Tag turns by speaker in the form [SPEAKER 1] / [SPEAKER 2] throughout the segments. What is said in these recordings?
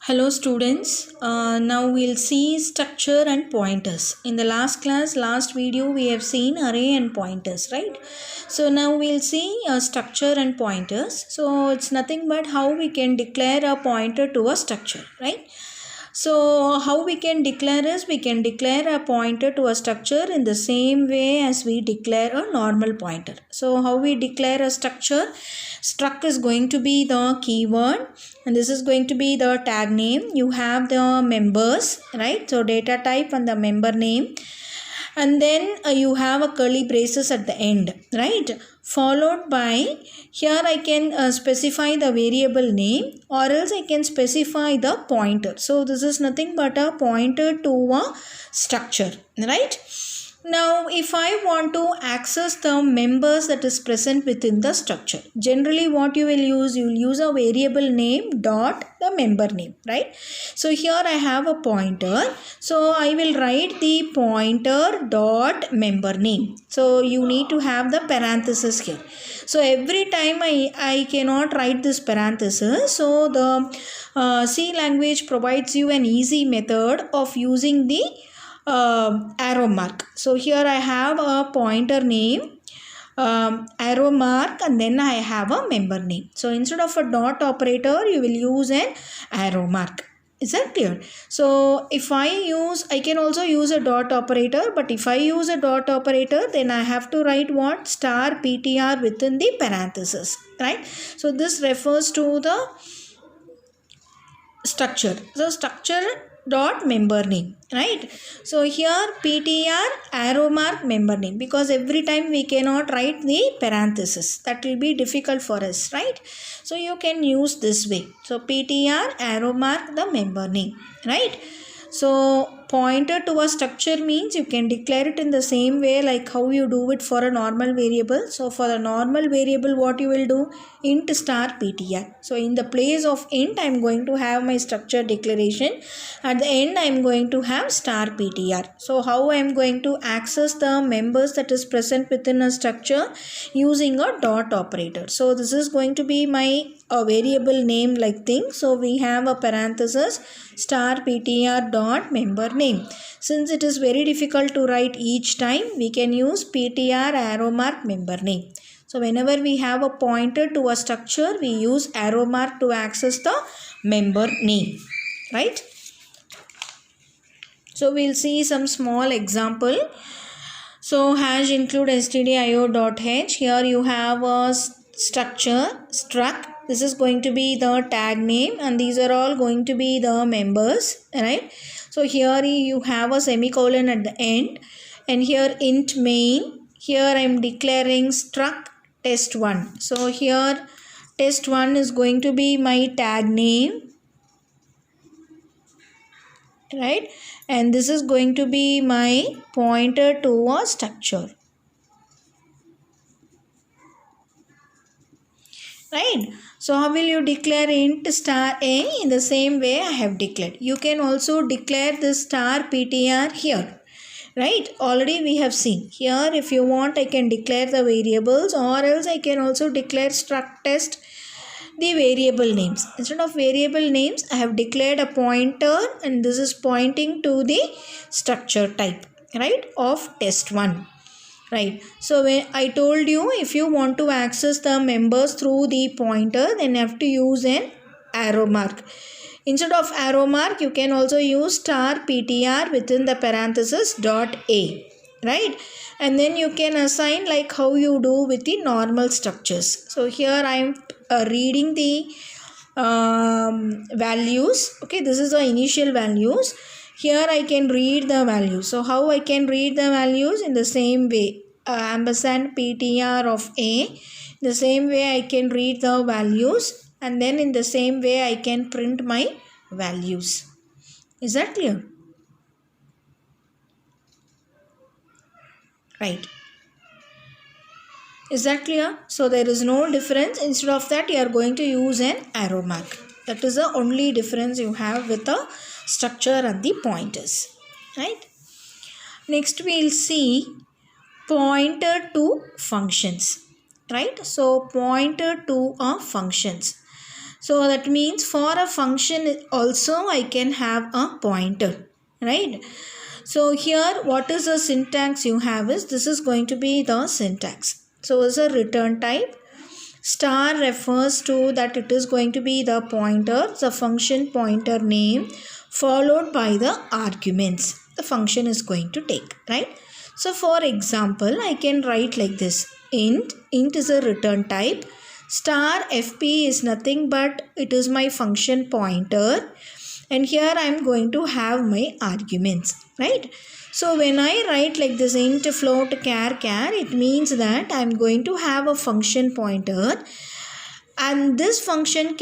[SPEAKER 1] Hello students, now we'll see structure and pointers. In the last video we have seen array and pointers, right? So now we'll see structure and pointers. So it's nothing but how we can declare a pointer to a structure, right? So how we can declare is we can declare a pointer to a structure in the same way as we declare a normal pointer. So how we declare a structure? Struct is going to be the keyword and this is going to be the tag name. You have the members, right? So data type and the member name, and then you have a curly braces at the end, right? Followed by, here I can specify the variable name or else I can specify the pointer. So this is nothing but a pointer to a structure, right? Now if I want to access the members that is present within the structure, generally what you will use a variable name dot the member name, right? So here I have a pointer, so I will write the pointer dot member name. So you need to have the parenthesis here. So every time I cannot write this parenthesis, so the C language provides you an easy method of using the arrow mark. So here I have a pointer name, arrow mark, and then I have a member name. So instead of a dot operator you will use an arrow mark. Is that clear? So if I can also use a dot operator, but if I use a dot operator then I have to write what? Star PTR within the parenthesis, right? So this refers to the structure. So structure dot member name, right? So here PTR arrow mark member name, because every time we cannot write the parenthesis, that will be difficult for us, right? So you can use this way. So PTR arrow mark the member name, right? So pointer to a structure means you can declare it in the same way like how you do it for a normal variable. So for the normal variable what you will do? Int star PTR. So in the place of int I am going to have my structure declaration. At the end I am going to have star PTR. So how I am going to access the members that is present within a structure? Using a dot operator. So this is going to be my variable name like thing. So we have a parenthesis star PTR dot member name. Since it is very difficult to write each time, we can use PTR arrow mark member name. So whenever we have a pointer to a structure, we use arrow mark to access the member name, right? So we'll see some small example. So hash include stdio.h. Here you have a structure struct. This is going to be the tag name and these are all going to be the members, right? So here you have a semicolon at the end, and here int main. Here I am declaring struct test1. So here test1 is going to be my tag name, right? And this is going to be my pointer to a structure, right? So how will you declare int star a? In the same way I have declared. You can also declare this star PTR here, right? Already we have seen. Here if you want I can declare the variables, or else I can also declare struct test the variable names. Instead of variable names I have declared a pointer and this is pointing to the structure type, right, of test1. Right. So when I told you if you want to access the members through the pointer, then you have to use an arrow mark. Instead of arrow mark, you can also use star PTR within the parenthesis dot a, right? And then you can assign like how you do with the normal structures. So here I am reading the values. Okay, this is the initial values. Here I can read the values. So how I can read the values? In the same way, ampersand PTR of A. The same way I can read the values, and then in the same way I can print my values. Is that clear? Right. Is that clear? So there is no difference. Instead of that you are going to use an arrow mark. That is the only difference you have with the structure and the pointers, right? Next we will see pointer to functions, right? So pointer to functions. So that means for a function also I can have a pointer, right? So here what is the syntax you have is, this is going to be the syntax. So as a return type, star refers to that it is going to be the pointer, the function pointer name followed by the arguments the function is going to take, right? So for example, I can write like this: int is a return type, star fp is nothing but it is my function pointer, and here I am going to have my arguments, right? So when I write like this int float char, it means that I am going to have a function pointer, and this function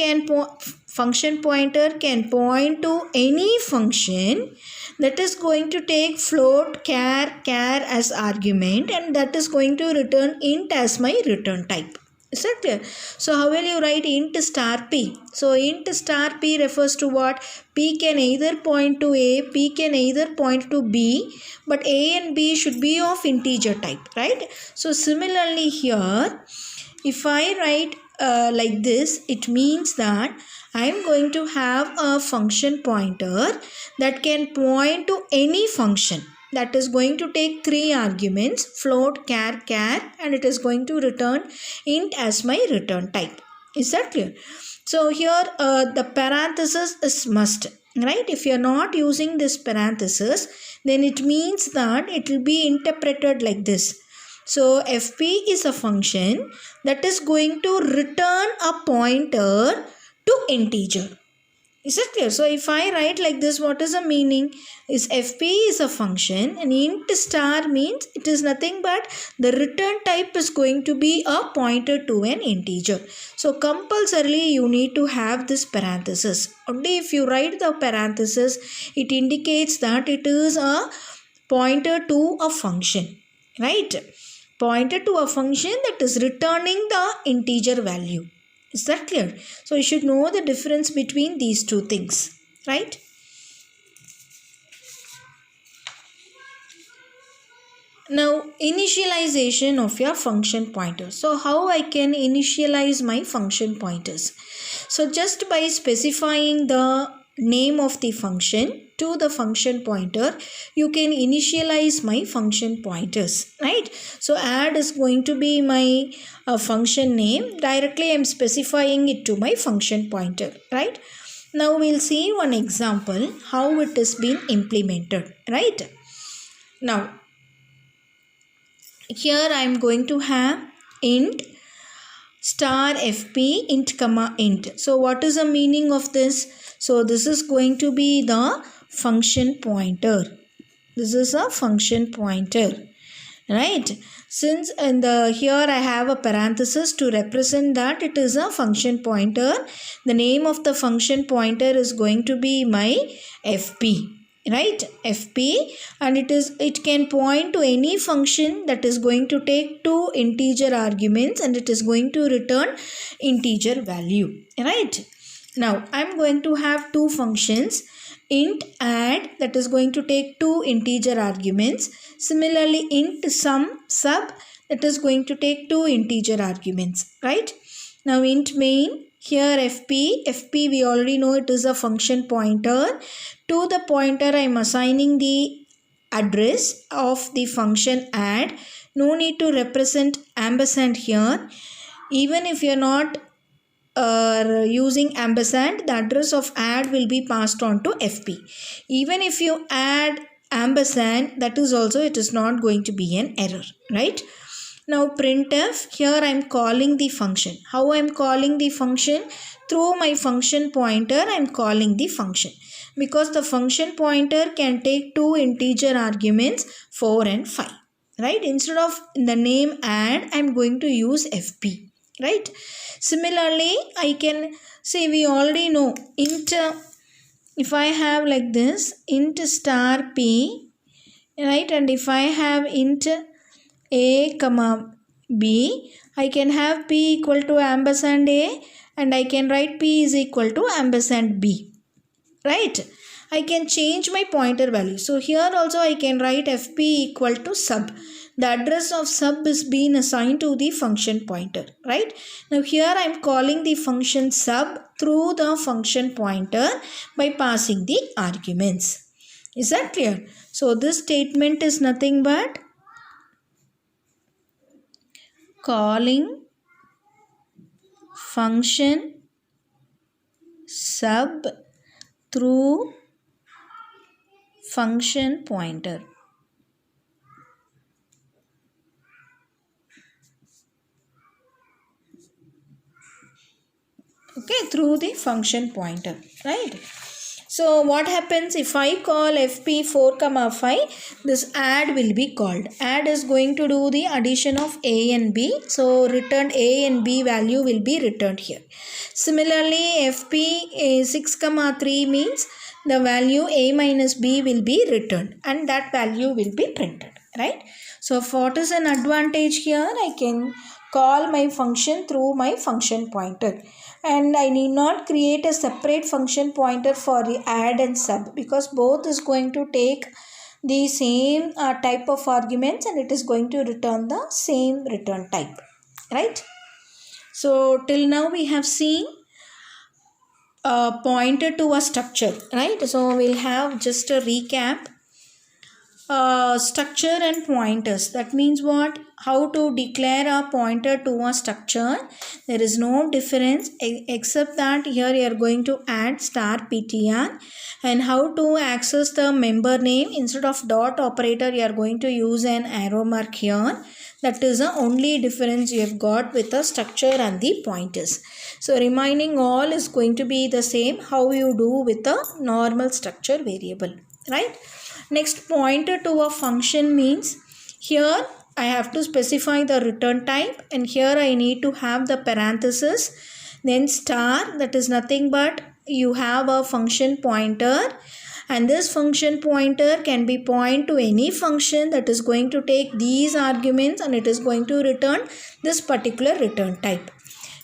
[SPEAKER 1] pointer can point to any function that is going to take float char as argument, and that is going to return int as my return type. Is that clear? So how will you write int star p? So int star p refers to what? P can either point to a, p can either point to b, but a and b should be of integer type, right? So similarly here, if I write like this, it means that I am going to have a function pointer that can point to any function that is going to take 3 arguments, float, char, and it is going to return int as my return type. Is that clear? So here the parenthesis is must, right? If you are not using this parenthesis, then it means that it will be interpreted like this. So fp is a function that is going to return a pointer to integer. Is it clear? So if I write like this, what is the meaning? Is fp is a function and int star means it is nothing but the return type is going to be a pointer to an integer. So compulsorily you need to have this parenthesis. Only if you write the parenthesis, it indicates that it is a pointer to a function, right? Pointer to a function that is returning the integer value. Is that clear? So you should know the difference between these two things, right? Now initialization of your function pointers. So how I can initialize my function pointers? So just by specifying the name of the function to the function pointer, you can initialize my function pointers, right? So add is going to be my function name. Directly I am specifying it to my function pointer, right? Now we'll see one example how it is being implemented, right? Now here I am going to have int star fp int comma int. So what is the meaning of this? So this is going to be the function pointer. This is a function pointer, right? Since in the here I have a parenthesis to represent that it is a function pointer, the name of the function pointer is going to be my fp, right? fp, and it can point to any function that is going to take 2 integer arguments and it is going to return integer value, right? Now I am going to have 2 functions, int add that is going to take 2 integer arguments. Similarly int sum sub that is going to take 2 integer arguments, right? Now int main, here fp we already know it is a function pointer. To the pointer I am assigning the address of the function add. No need to represent ampersand here. Even if you are not using ampersand, the address of add will be passed on to fp. Even if you add ampersand, that is also it is not going to be an error, right? Now printf, here I am calling the function. How I am calling the function? Through my function pointer I am calling the function, because the function pointer can take 2 integer arguments 4 and 5, right? Instead of the name add, I am going to use fp, right? Similarly I can say, we already know int, if I have like this int star p, right, and if I have int a comma b, I can have p equal to ampersand a and I can write p is equal to ampersand b, right? I can change my pointer value. So here also I can write fp equal to sub. the address of sub is being assigned to the function pointer, right? Now here I am calling the function sub through the function pointer by passing the arguments. Is that clear? So this statement is nothing but calling function sub through function pointer. Okay, through the function pointer, right? So what happens if I call fp4, 5, this add will be called. Add is going to do the addition of a and b. So returned a and b value will be returned here. Similarly, fp6, 3 means the value a minus b will be returned and that value will be printed, right? So what is an advantage here? I can call my function through my function pointer. And I need not create a separate function pointer for the add and sub because both is going to take the same type of arguments and it is going to return the same return type, right? So till now we have seen a pointer to a structure, right? So we'll have just a recap. Structure and pointers. That means what? How to declare a pointer to a structure. There is no difference except that here you are going to add star ptr, and how to access the member name. Instead of dot operator you are going to use an arrow mark here. That is the only difference you have got with the structure and the pointers. So remaining all is going to be the same how you do with the normal structure variable, right? Next, pointer to a function means here I have to specify the return type and here I need to have the parenthesis, then star, that is nothing but you have a function pointer and this function pointer can be point to any function that is going to take these arguments and it is going to return this particular return type.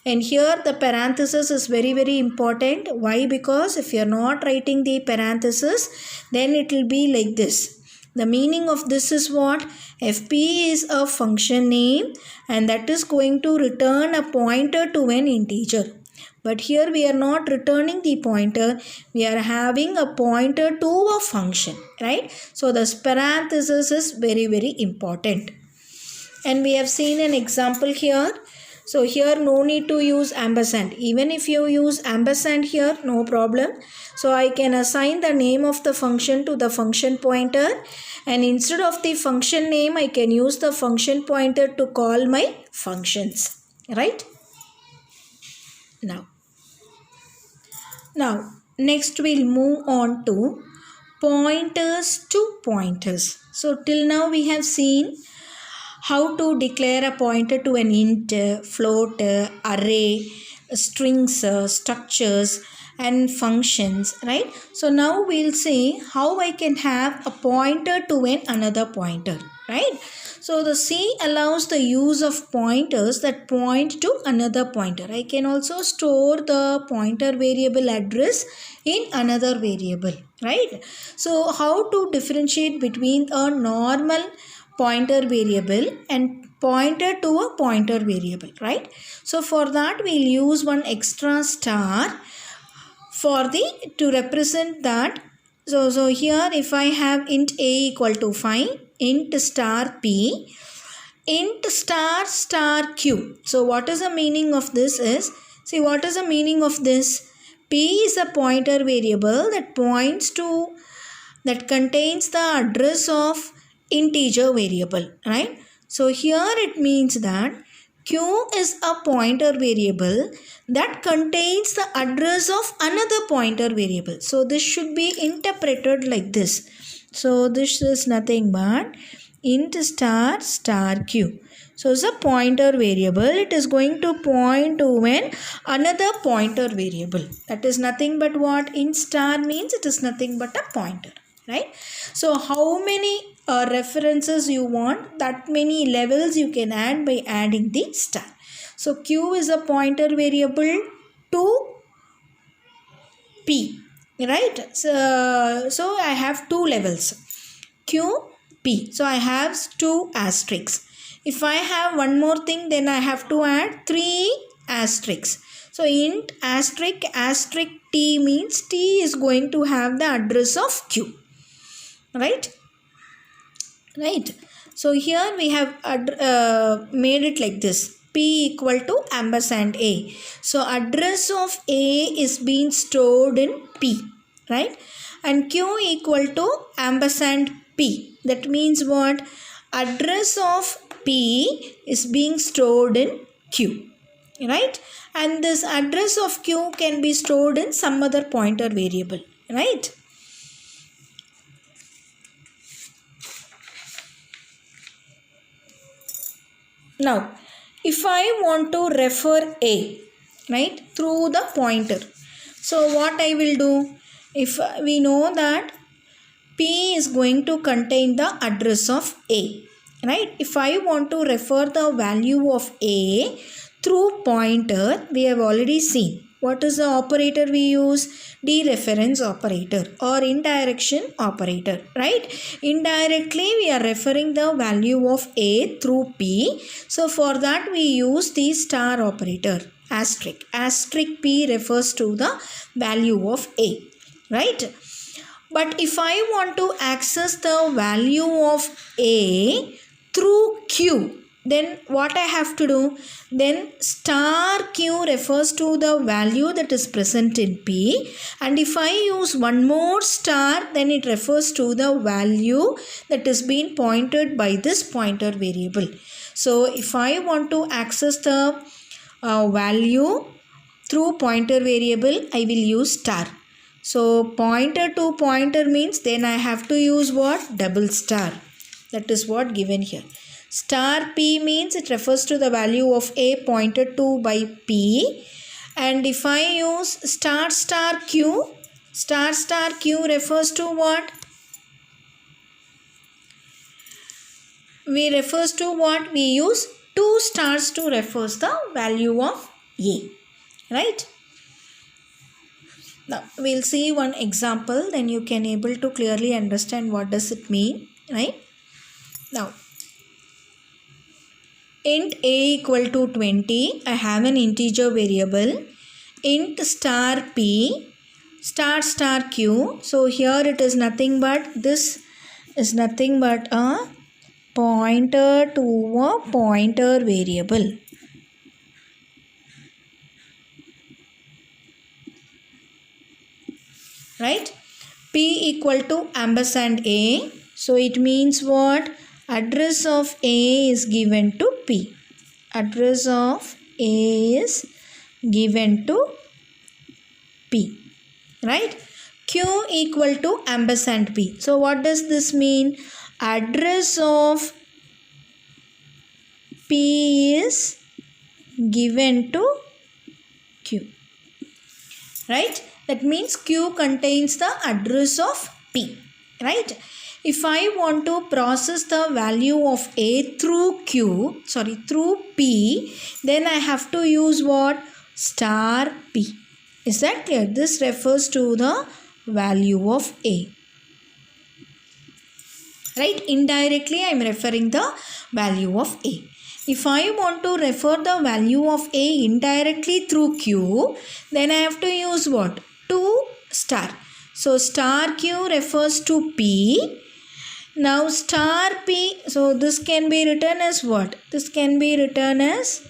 [SPEAKER 1] And here the parenthesis is very important. Why? Because if you are not writing the parenthesis, then it will be like this. The meaning of this is what? fp is a function name and that is going to return a pointer to an integer. But here we are not returning the pointer. We are having a pointer to a function, right? So this parenthesis is very important. And we have seen an example here. So here no need to use ampersand. Even if you use ampersand here, no problem. So I can assign the name of the function to the function pointer and instead of the function name, I can use the function pointer to call my functions, right? Now next we'll move on to pointers to pointers. So till now we have seen how to declare a pointer to an int, float, array, strings, structures and functions, right? So now we'll see how I can have a pointer to another pointer, right? So the C allows the use of pointers that point to another pointer. I can also store the pointer variable address in another variable, right? So how to differentiate between a normal pointer variable and pointer to a pointer variable, right? So for that we'll use one extra star for to represent that. So here if I have int a equal to 5, int star p, int star q. So what is the meaning of this is, see what is the meaning of this? P is a pointer variable that points to, that contains the address of integer variable, right? So here it means that q is a pointer variable that contains the address of another pointer variable. So this should be interpreted like this. So this is nothing but int star q. So it's a pointer variable. It is going to point to another pointer variable. That is nothing but what? Int star means it is nothing but a pointer, right? So how many references you want, that many levels you can add by adding the star. So q is a pointer variable to p, right? So I have two levels, q, P. So I have 2 asterisks. If I have one more thing, then I have to add 3 asterisks. So int asterisk T means T is going to have the address of Q. Right? So here we have made it like this. P equal to ampersand A. So address of A is being stored in P. Right? And Q equal to ampersand P. That means what? Address of P is being stored in Q. Right? And this address of Q can be stored in some other pointer variable. Right? Now, if I want to refer A, right, through the pointer, so what I will do? If we know that P is going to contain the address of A, right? If I want to refer the value of A through pointer, we have already seen. What is the operator we use? Dereference operator or indirection operator, right? Indirectly, we are referring the value of A through P. So, for that, we use the star operator, asterisk. Asterisk P refers to the value of A, right? But if I want to access the value of A through Q, then what I have to do? Then star Q refers to the value that is present in P, and if I use one more star, then it refers to the value that is being pointed by this pointer variable. So if I want to access the value through pointer variable, I will use star. So pointer to pointer means then I have to use what? Double star. That is what given here. Star P means it refers to the value of A pointed to by P. And if I use star Q refers to what? We use 2 stars to refer the value of A. Right? Now we'll see one example, then you can able to clearly understand what does it mean. Right? Now int A equal to 20. I have an integer variable. Int star P star Q. So here it is nothing but, this is nothing but a pointer to a pointer variable. Right? P equal to ampersand A. So it means what? Address of A is given to P. Address of A is given to P. Right? Q equal to ampersand P. So what does this mean? Address of P is given to Q. Right? That means Q contains the address of P. Right? If I want to process the value of A through through P, then I have to use what? Star P. Is that clear? This refers to the value of A. Right? Indirectly, I am referring the value of A. If I want to refer the value of A indirectly through Q, then I have to use what? 2 star. So star Q refers to P. Now star P, so this can be written as what? This can be written as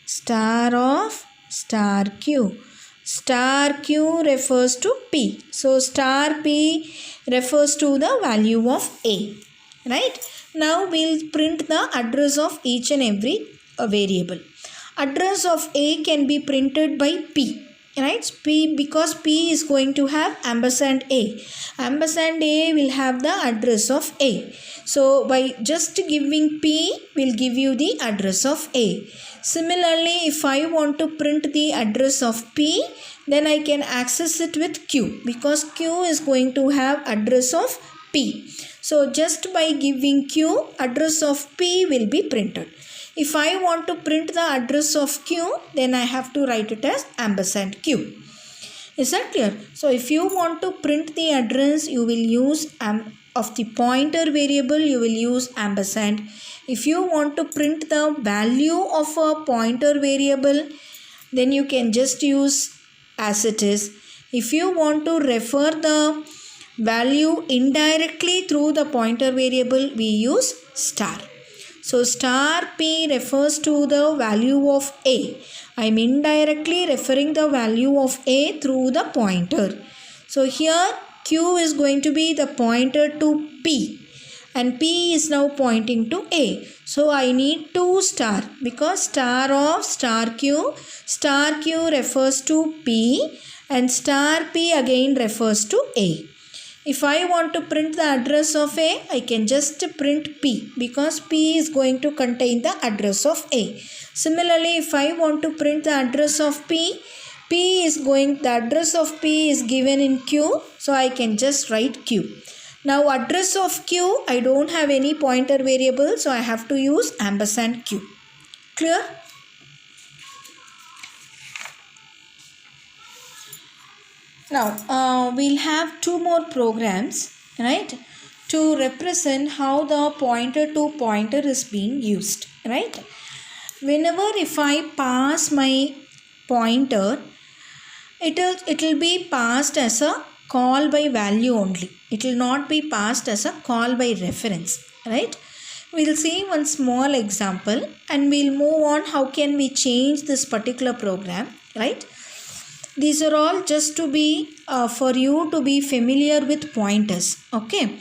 [SPEAKER 1] star of star Q. Star Q refers to P. So star P refers to the value of A. Right? Now we'll print the address of each and every variable. Address of A can be printed by P. Right? P, because P is going to have ampersand A. Ampersand A will have the address of A. So by just giving P will give you the address of A. Similarly, if I want to print the address of P, then I can access it with Q, because Q is going to have address of P. So just by giving Q, address of P will be printed. If I want to print the address of Q, then I have to write it as ampersand Q. Is that clear? So if you want to print the address, you will use of the pointer variable, you will use ampersand. If you want to print the value of a pointer variable, then you can just use as it is. If you want to refer the value indirectly through the pointer variable, we use star. So star p refers to the value of a. I am indirectly referring the value of a through the pointer. So here q is going to be the pointer to p, and p is now pointing to a. So I need 2 star, because star of star q refers to p and star p again refers to a. If I want to print the address of a, I can just print p, because p is going to contain the address of a. Similarly, if I want to print the address of p, the address of p is given in q, so I can just write q. Now address of q, I don't have any pointer variable, so I have to use ampersand q. Clear? Now we'll have 2 more programs, right, to represent how the pointer to pointer is being used, right. Whenever if I pass my pointer, it will be passed as a call by value only. It will not be passed as a call by reference, right. We'll see one small example and we'll move on how can we change this particular program, right. These are all just to be for you to be familiar with pointers, okay.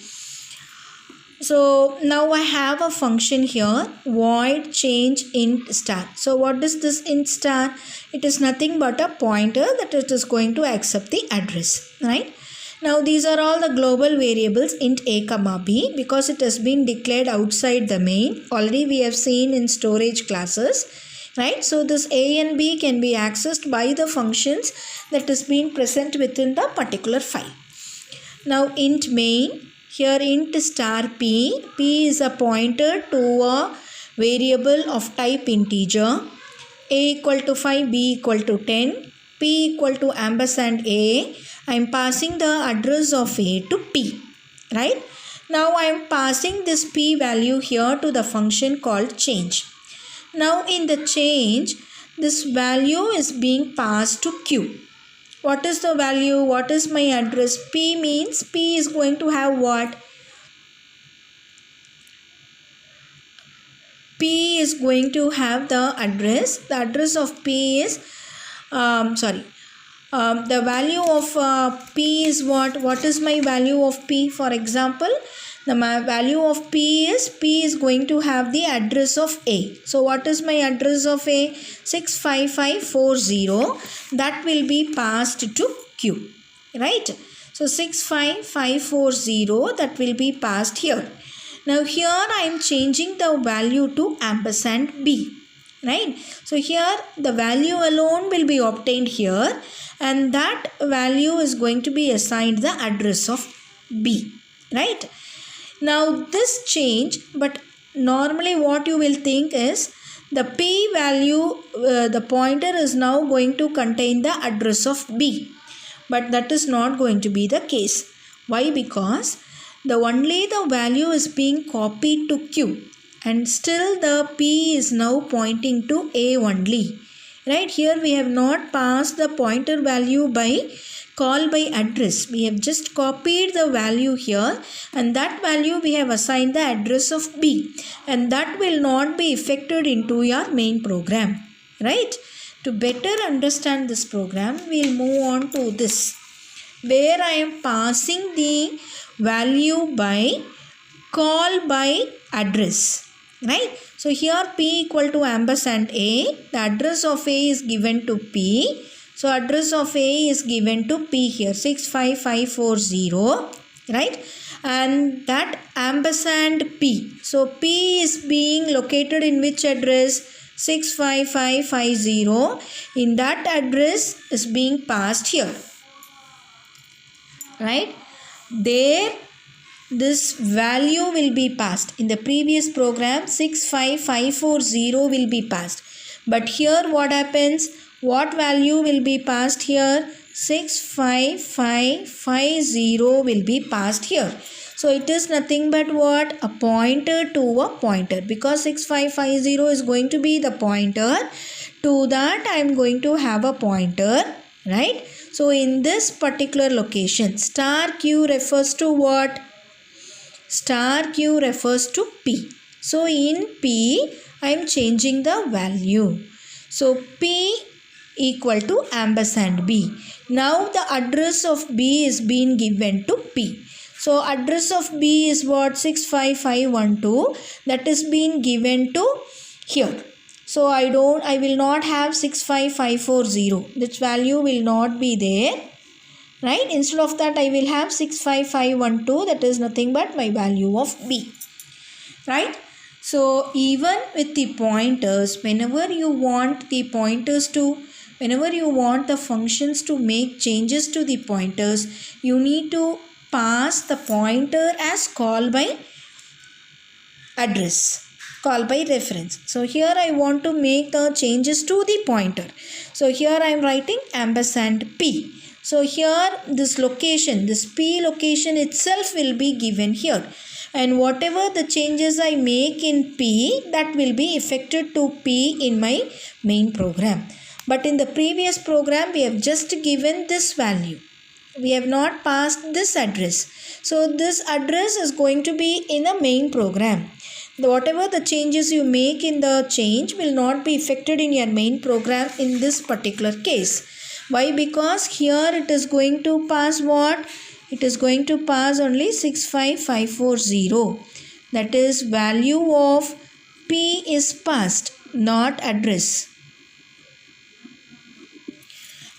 [SPEAKER 1] So now I have a function here, void change int star. So what is this int star? It is nothing but a pointer that it is going to accept the address, right. Now these are all the global variables int a comma b, because it has been declared outside the main. Already we have seen in storage classes, right. So this a and b can be accessed by the functions that is being present within the particular file. Now int main, here int star p is a pointer to a variable of type integer. A equal to 5, b equal to 10, p equal to ampersand a. I am passing the address of a to p, right. Now I am passing this p value here to the function called change. Now in the change, this value is being passed to q. What is the value? What is my address? P means p is going to have what? P is going to have the address. The address of p is, the value of p is what? What is my value of p? For example, the value of p is going to have the address of a. So what is my address of a? 65540. That will be passed to q, right. So 65540, that will be passed here. Now here I am changing the value to ampersand b, right. So here the value alone will be obtained here, and that value is going to be assigned the address of b, right. Now this change, but normally what you will think is the p value, the pointer is now going to contain the address of b, but that is not going to be the case. Why? Because only the value is being copied to q, and still the p is now pointing to a only, right. Here we have not passed the pointer value by call by address. We have just copied the value here, and that value we have assigned the address of b, and that will not be affected into your main program, right. To better understand this program, we will move on to this, where I am passing the value by call by address, right. So here p equal to ampersand a, the address of a is given to p. So address of a is given to p here, 65540, right, and that ampersand p. So p is being located in which address? 65550. In that address is being passed here, right. There this value will be passed. In the previous program 65540 will be passed, but here what happens? What value will be passed here? 65550 will be passed here. So it is nothing but what? A pointer to a pointer, because 6550 is going to be the pointer. To that I am going to have a pointer, right? So in this particular location, star q refers to what? Star q refers to P. So in P, I am changing the value. So P equal to ampersand B. Now the address of B is being given to P. So address of B is what? 65512. That is being given to here. So I will not have 65540. This value will not be there. Right? Instead of that, I will have 65512. That is nothing but my value of B. Right? So even with the pointers, whenever you want the functions to make changes to the pointers, you need to pass the pointer as call by address, call by reference. So here I want to make the changes to the pointer. So here I am writing ampersand P. So here this location, this P location itself will be given here. And whatever the changes I make in P, that will be affected to P in my main program. But in the previous program, we have just given this value. We have not passed this address. So this address is going to be in the main program. Whatever the changes you make in the change will not be affected in your main program in this particular case. Why? Because here it is going to pass what? It is going to pass only 65540. That is, value of P is passed, not address.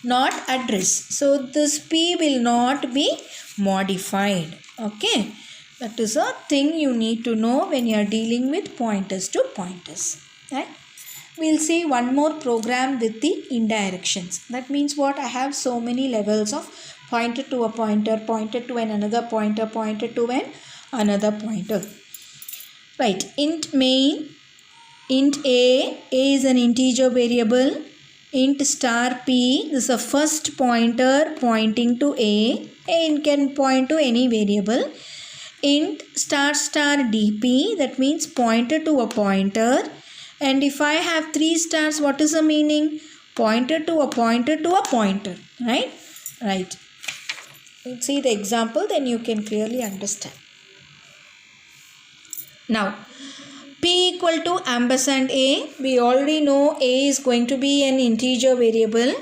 [SPEAKER 1] Not address. So this P will not be modified. Okay. That is a thing you need to know when you are dealing with pointers to pointers. Right? We'll see one more program with the indirections. That means what? I have so many levels of pointer to a pointer, pointer to another pointer, pointer to another pointer. Right. Int main, int A is an integer variable. Int star P, this is a first pointer pointing to A. It can point to any variable. Int star dp, that means pointer to a pointer. And if I have 3 stars, what is the meaning? Pointer to a pointer to a pointer. Right? Right. Let's see the example, then you can clearly understand. Now, P equal to ampersand A. We already know A is going to be an integer variable.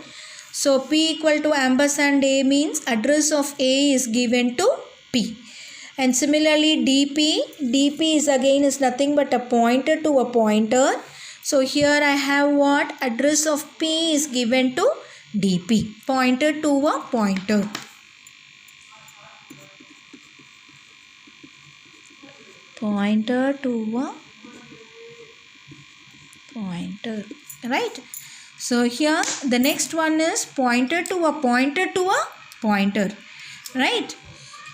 [SPEAKER 1] So, P equal to ampersand A means address of A is given to P. And similarly dp is again is nothing but a pointer to a pointer. So here I have what? Address of P is given to dp, pointer to a pointer. Pointer to a pointer. Right? So here the next one is pointer to a pointer to a pointer. Right?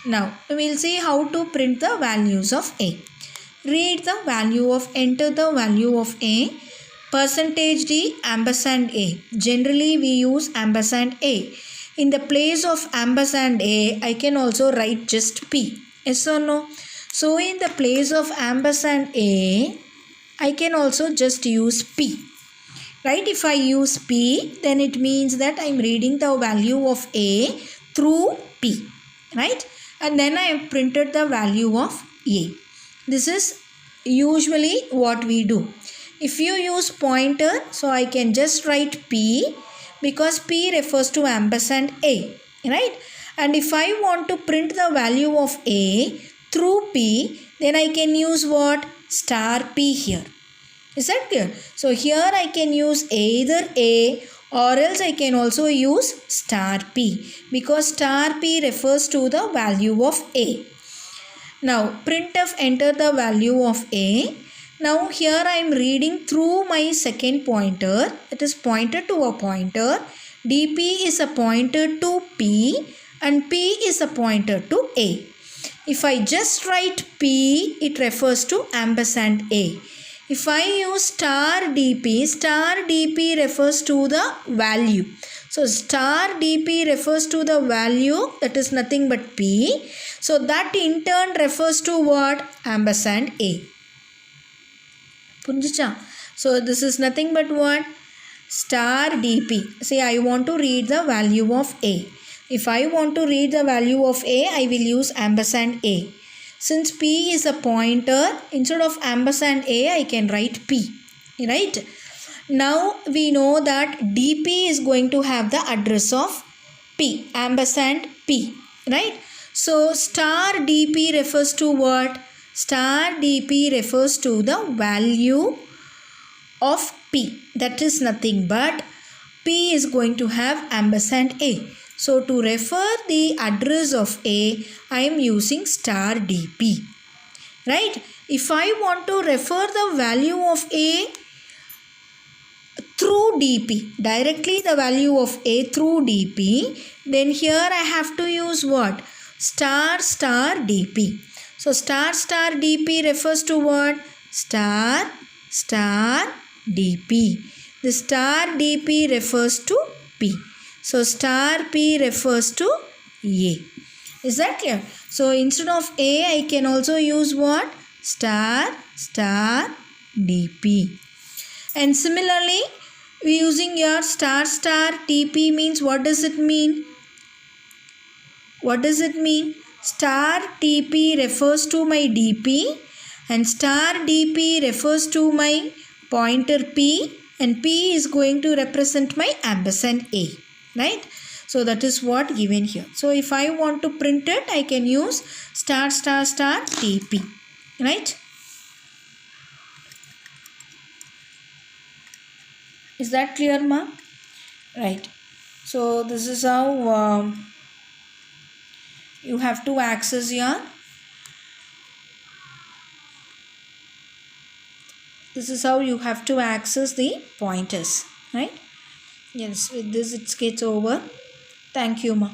[SPEAKER 1] Now, we will see how to print the values of A. Read the value of, enter the value of A. Percentage D ampersand A. Generally, we use ampersand A. In the place of ampersand A, I can also write just P. Yes or no? So, in the place of ampersand A, I can also just use P. Right? If I use P, then it means that I am reading the value of A through P. Right? And then I have printed the value of A. This is usually what we do. If you use pointer, so I can just write P because P refers to ampersand A. Right? And if I want to print the value of A through P, then I can use what? Star P here. Is that clear? So here I can use either A or else I can also use star P because star P refers to the value of A. Now printf enter the value of A. Now here I am reading through my second pointer, that is pointer to a pointer. dp is a pointer to P and P is a pointer to A. If I just write P, it refers to ampersand A. If I use star dp refers to the value. So star dp refers to the value that is nothing but p. So that in turn refers to what? Ampersand a. Punjicha. So this is nothing but what? Star dp. Say I want to read the value of a. If I want to read the value of a, I will use ampersand a. Since p is a pointer, instead of ampersand a, I can write p. Right? Now we know that dp is going to have the address of p, ampersand p. Right? So star dp refers to what? Star dp refers to the value of p. That is nothing but p is going to have ampersand a. So to refer the address of a, I am using star dp. Right? If I want to refer the value of a through dp, directly the value of a through dp, then here I have to use what? Star star dp. So star star dp refers to what? Star star dp. The star dp refers to p. So star p refers to a. Is that clear? So instead of a, I can also use what? Star star dp. And similarly, we using your star star dp means what does it mean? What does it mean? Star dp refers to my dp and star dp refers to my pointer p, and p is going to represent my ampersand a. Right? So that is what given here. So if I want to print it, I can use star star star dp. Right? Is that clear, ma? Right. So this is how you have to access your. This is how you have to access the pointers. Right? Yes. With this, it gets over. Thank you, ma.